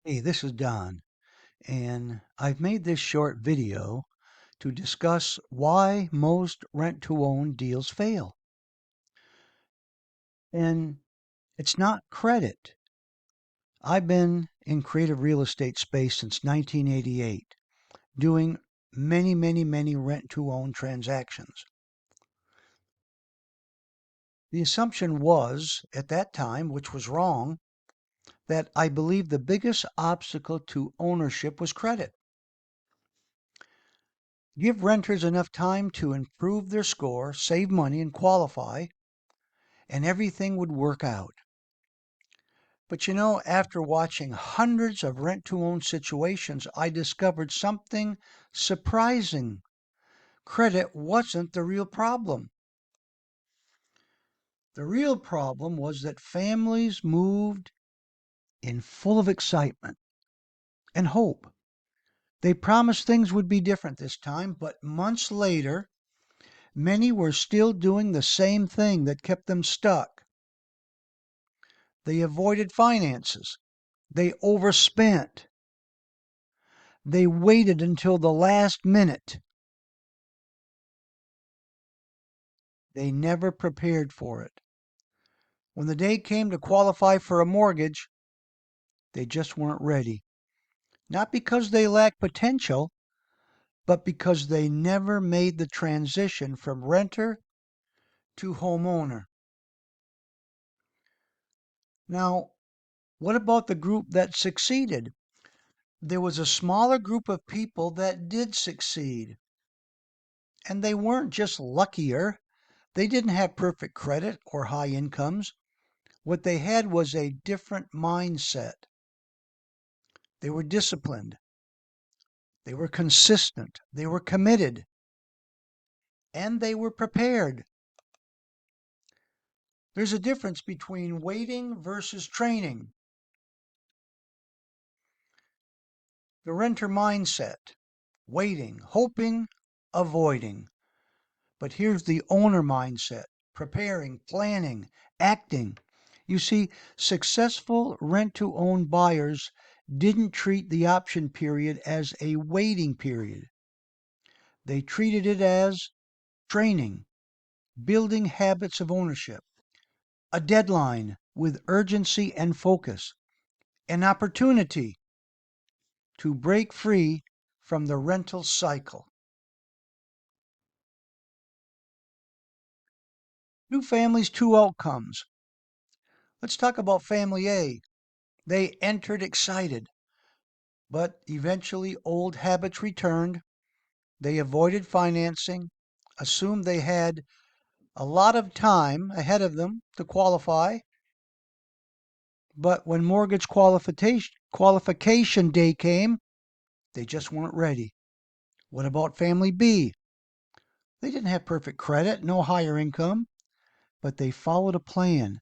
Hey, this is Don, and I've made this short video to discuss why most rent-to-own deals fail. And it's not credit. I've been in creative real estate space since 1988, doing many rent-to-own transactions. The assumption was, at that time, which was wrong, that I believed the biggest obstacle to ownership was credit. Give renters enough time to improve their score, save money, and qualify, and everything would work out. But after watching hundreds of rent to own situations, I discovered something surprising. Credit wasn't the real problem. The real problem was that families moved in full of excitement and hope. They promised things would be different this time, but months later, many were still doing the same thing that kept them stuck. They avoided finances. They overspent. They waited until the last minute. They never prepared for it. When the day came to qualify for a mortgage, they just weren't ready. Not because they lacked potential, but because they never made the transition from renter to homeowner. Now, what about the group that succeeded? There was a smaller group of people that did succeed. And they weren't just luckier. They didn't have perfect credit or high incomes. What they had was a different mindset. They were disciplined. They were consistent. They were committed. And they were prepared. There's a difference between waiting versus training. The renter mindset, waiting, hoping, avoiding. But here's the owner mindset, preparing, planning, acting. You see, successful rent to own buyers didn't treat the option period as a waiting period. They treated it as training, building habits of ownership, a deadline with urgency and focus, an opportunity to break free from the rental cycle. New families, two outcomes. Let's talk about family A. They entered excited, but eventually old habits returned. They avoided financing, assumed they had a lot of time ahead of them to qualify. But when mortgage qualification day came, they just weren't ready. What about family B? They didn't have perfect credit, no higher income, but they followed a plan.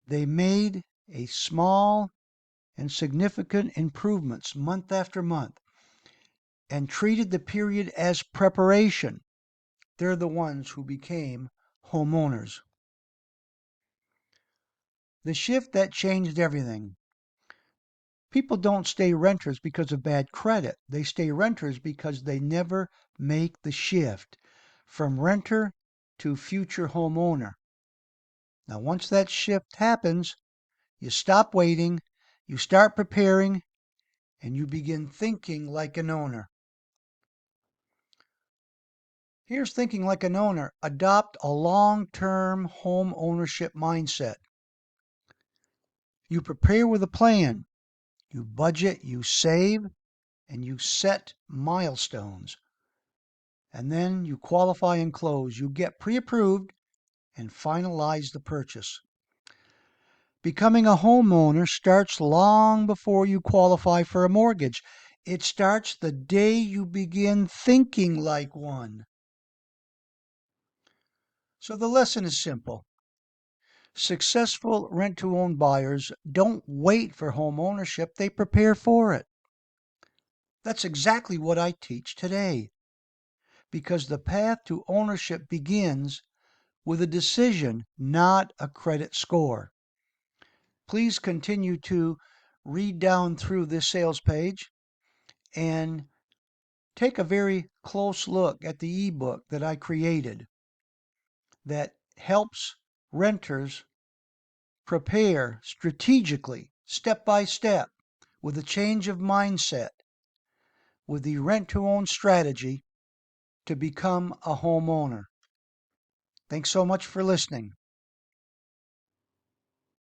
They made a small and significant improvements month after month and treated the period as preparation. They're the ones who became homeowners. The shift that changed everything. People don't stay renters because of bad credit. They stay renters because they never make the shift from renter to future homeowner. Now, once that shift happens, you stop waiting, you start preparing, and you begin thinking like an owner. Here's thinking like an owner. Adopt a long-term home ownership mindset. You prepare with a plan. You budget, you save, and you set milestones. And then you qualify and close. You get pre-approved and finalize the purchase. Becoming a homeowner starts long before you qualify for a mortgage. It starts the day you begin thinking like one. So the lesson is simple. Successful rent-to-own buyers don't wait for home ownership, they prepare for it. That's exactly what I teach today, because the path to ownership begins with a decision, not a credit score. Please continue to read down through this sales page and take a very close look at the ebook that I created that helps renters prepare strategically, step by step, with a change of mindset, with the rent to own strategy to become a homeowner. Thanks so much for listening.